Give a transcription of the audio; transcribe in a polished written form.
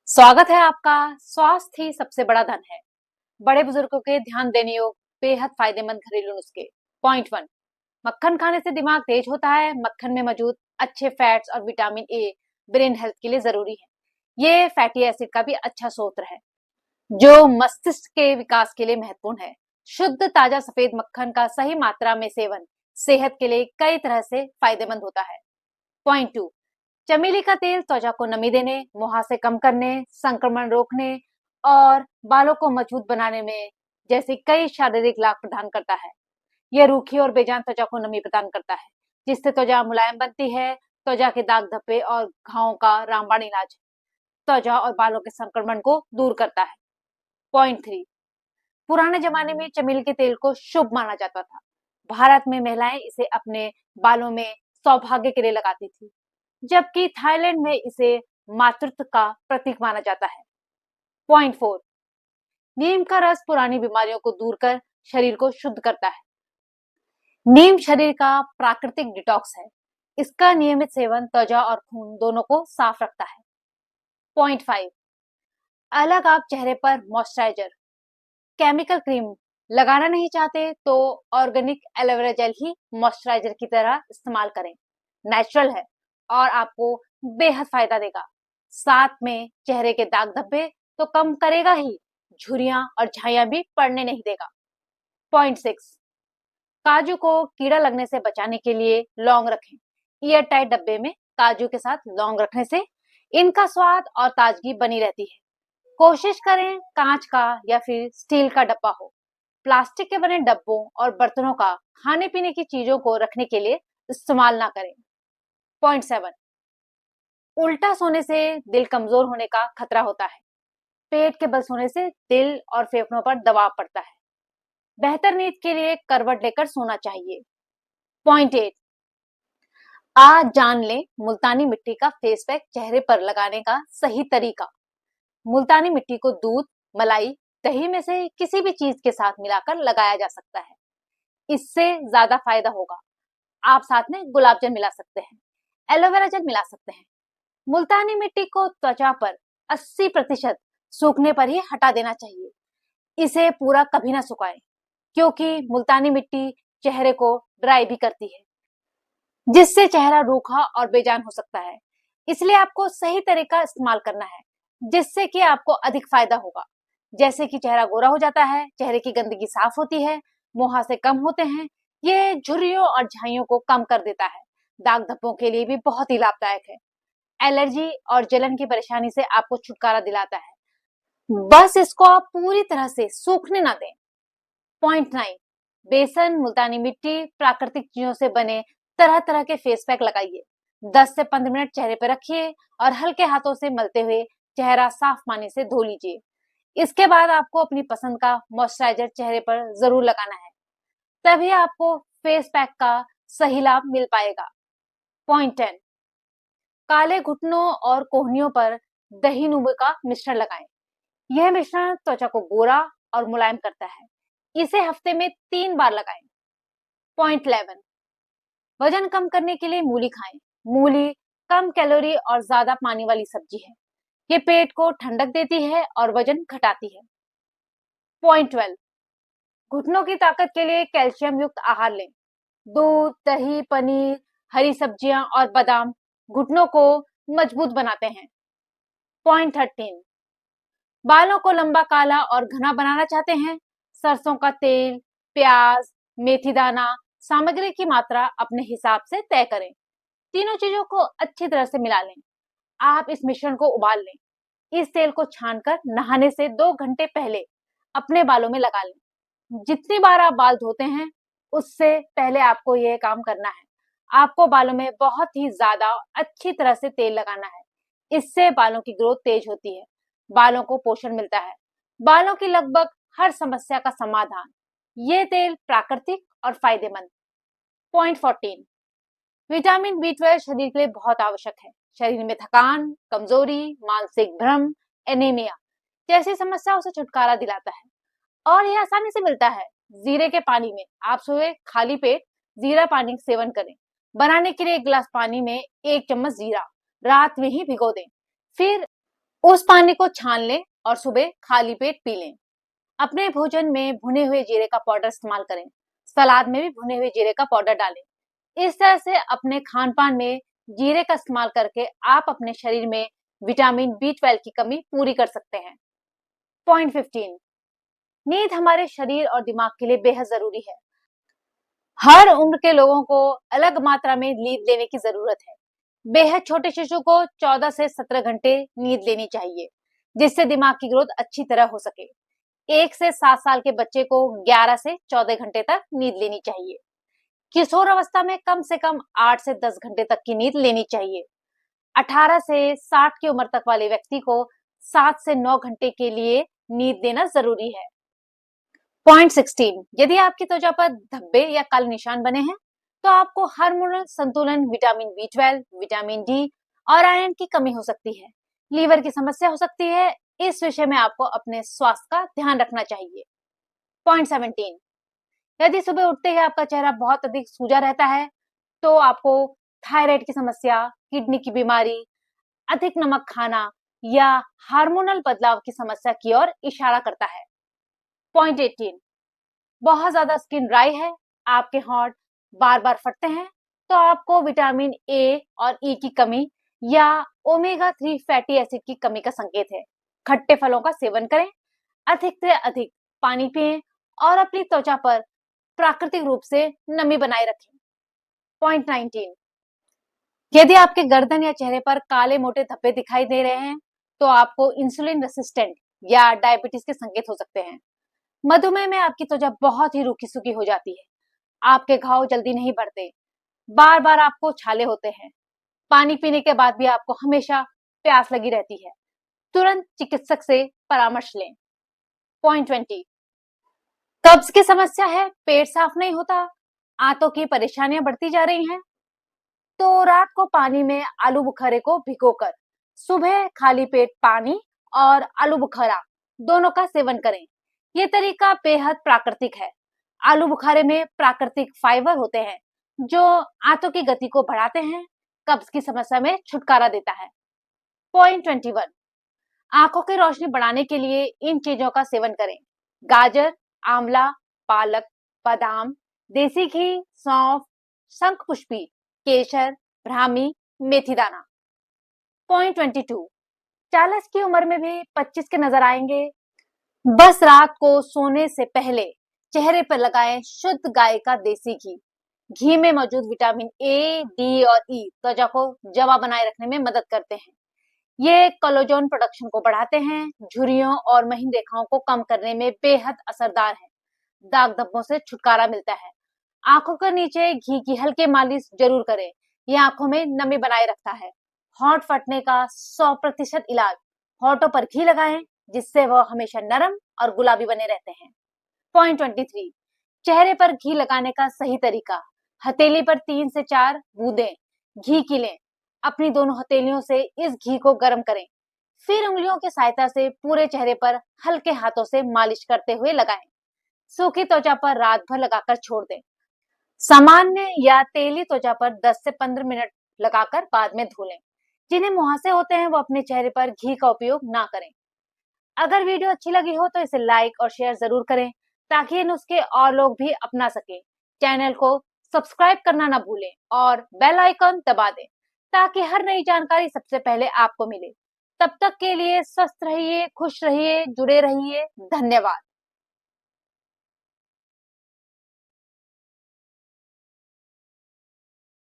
स्वागत है आपका। स्वास्थ्य ही सबसे बड़ा धन है। बड़े बुजुर्गों के ध्यान देने योग्य बेहद फायदेमंद घरेलू नुस्खे। पॉइंट 1, मक्खन खाने से दिमाग तेज होता है। मक्खन में मौजूद अच्छे फैट्स और विटामिन ए ब्रेन हेल्थ के लिए जरूरी है। ये फैटी एसिड का भी अच्छा स्रोत है जो मस्तिष्क के विकास के लिए महत्वपूर्ण है। शुद्ध ताजा सफेद मक्खन का सही मात्रा में सेवन सेहत के लिए कई तरह से फायदेमंद होता है। पॉइंट 2, चमेली का तेल त्वचा को नमी देने, मुहासे कम करने, संक्रमण रोकने और बालों को मजबूत बनाने में जैसे कई शारीरिक लाभ प्रदान करता है। यह रूखी और बेजान त्वचा को नमी प्रदान करता है, जिससे त्वचा मुलायम बनती है। त्वचा के दाग धब्बे और घावों का रामबाण इलाज त्वचा और बालों के संक्रमण को दूर करता है। पॉइंट 3, पुराने जमाने में चमेली के तेल को शुभ माना जाता था। भारत में महिलाएं इसे अपने बालों में सौभाग्य के लिए लगाती थी, जबकि थाईलैंड में इसे मातृत्व का प्रतीक माना जाता है। पॉइंट 4, नीम का रस पुरानी बीमारियों को दूर कर शरीर को शुद्ध करता है। नीम शरीर का प्राकृतिक डिटॉक्स है। इसका नियमित सेवन त्वचा और खून दोनों को साफ रखता है। पॉइंट 5, अलग आप चेहरे पर मॉइस्चराइजर केमिकल क्रीम लगाना नहीं चाहते तो ऑर्गेनिक एलोवेरा जेल ही मॉइस्चराइजर की तरह इस्तेमाल करें। नेचुरल है और आपको बेहद फायदा देगा। साथ में चेहरे के दाग धब्बे तो कम करेगा ही, झुर्रियां और झाइयां भी पड़ने नहीं देगा। पॉइंट 6, काजू को कीड़ा लगने से बचाने के लिए लौंग रखें। ईयर टाइट डब्बे में काजू के साथ लौंग रखने से इनका स्वाद और ताजगी बनी रहती है। कोशिश करें कांच का या फिर स्टील का डब्बा हो। प्लास्टिक के बने डब्बों और बर्तनों का खाने पीने की चीजों को रखने के लिए इस्तेमाल ना करें। पॉइंट 7, उल्टा सोने से दिल कमजोर होने का खतरा होता है। पेट के बल सोने से दिल और फेफड़ों पर दबाव पड़ता है। बेहतर नींद के लिए करवट लेकर सोना चाहिए। पॉइंट 8, आज जान लें मुल्तानी मिट्टी का फेस पैक चेहरे पर लगाने का सही तरीका। मुल्तानी मिट्टी को दूध, मलाई, दही में से किसी भी चीज के साथ मिलाकर लगाया जा सकता है। इससे ज्यादा फायदा होगा। आप साथ में गुलाब जल मिला सकते हैं, एलोवेरा जेल मिला सकते हैं। मुल्तानी मिट्टी को त्वचा पर 80% सूखने पर ही हटा देना चाहिए। इसे पूरा कभी ना सुखाएं, क्योंकि मुल्तानी मिट्टी चेहरे को ड्राई भी करती है, जिससे चेहरा रूखा और बेजान हो सकता है। इसलिए आपको सही तरीका इस्तेमाल करना है, जिससे कि आपको अधिक फायदा होगा। जैसे कि चेहरा गोरा हो जाता है, चेहरे की गंदगी साफ होती है, मुहासे कम होते हैं। ये झुर्रियों और झाइयों को कम कर देता है। दाग धब्बों के लिए भी बहुत ही लाभदायक है। एलर्जी और जलन की परेशानी से आपको छुटकारा दिलाता है। बस इसको आप पूरी तरह से सूखने ना दें। पॉइंट 9, बेसन, मुल्तानी मिट्टी, प्राकृतिक चीजों से बने तरह तरह के फेस पैक लगाइए। 10 से 15 मिनट चेहरे पर रखिए और हल्के हाथों से मलते हुए चेहरा साफ पानी से धो लीजिए। इसके बाद आपको अपनी पसंद का मॉइस्चराइजर चेहरे पर जरूर लगाना है, तभी आपको फेस पैक का सही लाभ मिल पाएगा। पॉइंट 10, काले घुटनों और कोहनियों पर दही नींबू का मिश्रण लगाएं। यह मिश्रण त्वचा को गोरा और मुलायम करता है। इसे हफ्ते में 3 बार लगाएं। पॉइंट 11, वजन कम करने के लिए मूली खाएं। मूली कम कैलोरी और ज्यादा पानी वाली सब्जी है। ये पेट को ठंडक देती है और वजन घटाती है। पॉइंट 12, घुटनों की ताकत के लिए कैल्शियम युक्त आहार लें। दूध, दही, पनीर, हरी सब्जियां और बादाम घुटनों को मजबूत बनाते हैं। पॉइंट 13, बालों को लंबा, काला और घना बनाना चाहते हैं? सरसों का तेल, प्याज, मेथी दाना, सामग्री की मात्रा अपने हिसाब से तय करें। तीनों चीजों को अच्छी तरह से मिला लें। आप इस मिश्रण को उबाल लें। इस तेल को छानकर नहाने से 2 घंटे पहले अपने बालों में लगा लें। जितनी बार आप बाल धोते हैं, उससे पहले आपको यह काम करना है। आपको बालों में बहुत ही ज्यादा अच्छी तरह से तेल लगाना है। इससे बालों की ग्रोथ तेज होती है, बालों को पोषण मिलता है, बालों की लगभग हर समस्या का समाधान। ये तेल प्राकृतिक और फायदेमंद। पॉइंट 14, विटामिन बी 12 शरीर के लिए बहुत आवश्यक है। शरीर में थकान, कमजोरी, मानसिक भ्रम, एनीमिया जैसी समस्याओं से छुटकारा दिलाता है और यह आसानी से मिलता है। जीरे के पानी में आप सुबह खाली पेट जीरा पानी सेवन करें। बनाने के लिए 1 गिलास पानी में 1 चम्मच जीरा रात में ही भिगो दें। फिर उस पानी को छान लें और सुबह खाली पेट पी लें। अपने भोजन में भुने हुए जीरे का पाउडर इस्तेमाल करें। सलाद में भी भुने हुए जीरे का पाउडर डालें। इस तरह से अपने खान पान में जीरे का इस्तेमाल करके आप अपने शरीर में विटामिन B12 की कमी पूरी कर सकते हैं। पॉइंट 15, नींद हमारे शरीर और दिमाग के लिए बेहद जरूरी है। हर उम्र के लोगों को अलग मात्रा में नींद लेने की जरूरत है। बेहद छोटे शिशु को 14 से 17 घंटे नींद लेनी चाहिए, जिससे दिमाग की ग्रोथ अच्छी तरह हो सके। 1 से 7 साल के बच्चे को 11 से 14 घंटे तक नींद लेनी चाहिए। किशोर अवस्था में कम से कम 8 से 10 घंटे तक की नींद लेनी चाहिए। 18 से 60 की उम्र तक वाले व्यक्ति को 7 से 9 घंटे के लिए नींद लेना जरूरी है। पॉइंट 16, यदि आपकी त्वचा पर धब्बे या काले निशान बने हैं, तो आपको हार्मोनल संतुलन, विटामिन B12, विटामिन D और आयरन की कमी हो सकती है। लीवर की समस्या हो सकती है। इस विषय में आपको अपने स्वास्थ्य का ध्यान रखना चाहिए। पॉइंट 17, यदि सुबह उठते ही आपका चेहरा बहुत अधिक सूजा रहता है, तो आपको थायराइड की समस्या, किडनी की बीमारी, अधिक नमक खाना या हार्मोनल बदलाव की समस्या की ओर इशारा करता है। पॉइंट 18, बहुत ज्यादा स्किन ड्राई है, आपके होंठ बार बार फटते हैं, तो आपको विटामिन A और E की कमी या ओमेगा 3 फैटी एसिड की कमी का संकेत है। खट्टे फलों का सेवन करें, अधिक से अधिक पानी पिएं और अपनी त्वचा पर प्राकृतिक रूप से नमी बनाए रखें। पॉइंट 19, यदि आपके गर्दन या चेहरे पर काले मोटे धब्बे दिखाई दे रहे हैं, तो आपको इंसुलिन रेसिस्टेंट या डायबिटीज के संकेत हो सकते हैं। मधुमेह में आपकी त्वचा बहुत ही रूखी सूखी हो जाती है, आपके घाव जल्दी नहीं बढ़ते, बार बार आपको छाले होते हैं, पानी पीने के बाद भी आपको हमेशा प्यास लगी रहती है, तुरंत चिकित्सक से परामर्श लें। पॉइंट 20, कब्ज की समस्या है, पेट साफ नहीं होता, आंतों की परेशानियां बढ़ती जा रही हैं, तो रात को पानी में आलू बुखारे को भिगोकर सुबह खाली पेट पानी और आलू बुखारा दोनों का सेवन करें। ये तरीका बेहद प्राकृतिक है। आलू बुखारे में प्राकृतिक फाइबर होते हैं जो आंतों की गति को बढ़ाते हैं, कब्ज की समस्या में छुटकारा देता है। पॉइंट 21, आंखों की रोशनी बढ़ाने के लिए इन चीजों का सेवन करें। गाजर, आंवला, पालक, बादाम, देसी घी, सौंफ, शंखपुष्पी, केसर, ब्राह्मी, मेथी दाना। पॉइंट 22, 40 की उम्र में भी 25 के नजर आएंगे। बस रात को सोने से पहले चेहरे पर लगाएं शुद्ध गाय का देसी घी। घी में मौजूद विटामिन A, D और E त्वचा को जवा बनाए रखने में मदद करते हैं। ये कोलेजन प्रोडक्शन को बढ़ाते हैं, झुर्रियों और महीन रेखाओं को कम करने में बेहद असरदार है। दाग धब्बों से छुटकारा मिलता है। आंखों के नीचे घी की हल्की मालिश जरूर करें, यह आंखों में नमी बनाए रखता है। होंठ फटने का 100% इलाज, होंठों पर घी लगाएं, जिससे वह हमेशा नरम और गुलाबी बने रहते हैं। पॉइंट 23, चेहरे पर घी लगाने का सही तरीका, हथेली पर 3 से 4 बूंदें घी की लें। अपनी दोनों हथेलियों से इस घी को गर्म करें, फिर उंगलियों की सहायता से पूरे चेहरे पर हल्के हाथों से मालिश करते हुए लगाएं। सूखी त्वचा पर रात भर लगाकर छोड़ दें। सामान्य या तेली त्वचा पर 10 से 15 मिनट लगाकर बाद में धो लें। जिन्हें मुहासे होते हैं वो अपने चेहरे पर घी का उपयोग ना करें। अगर वीडियो अच्छी लगी हो तो इसे लाइक और शेयर जरूर करें, ताकि ये नुस्खे और लोग भी अपना सकें। चैनल को सब्सक्राइब करना ना भूलें और बेल आइकन दबा दें, ताकि हर नई जानकारी सबसे पहले आपको मिले। तब तक के लिए स्वस्थ रहिए, खुश रहिए, जुड़े रहिए। धन्यवाद।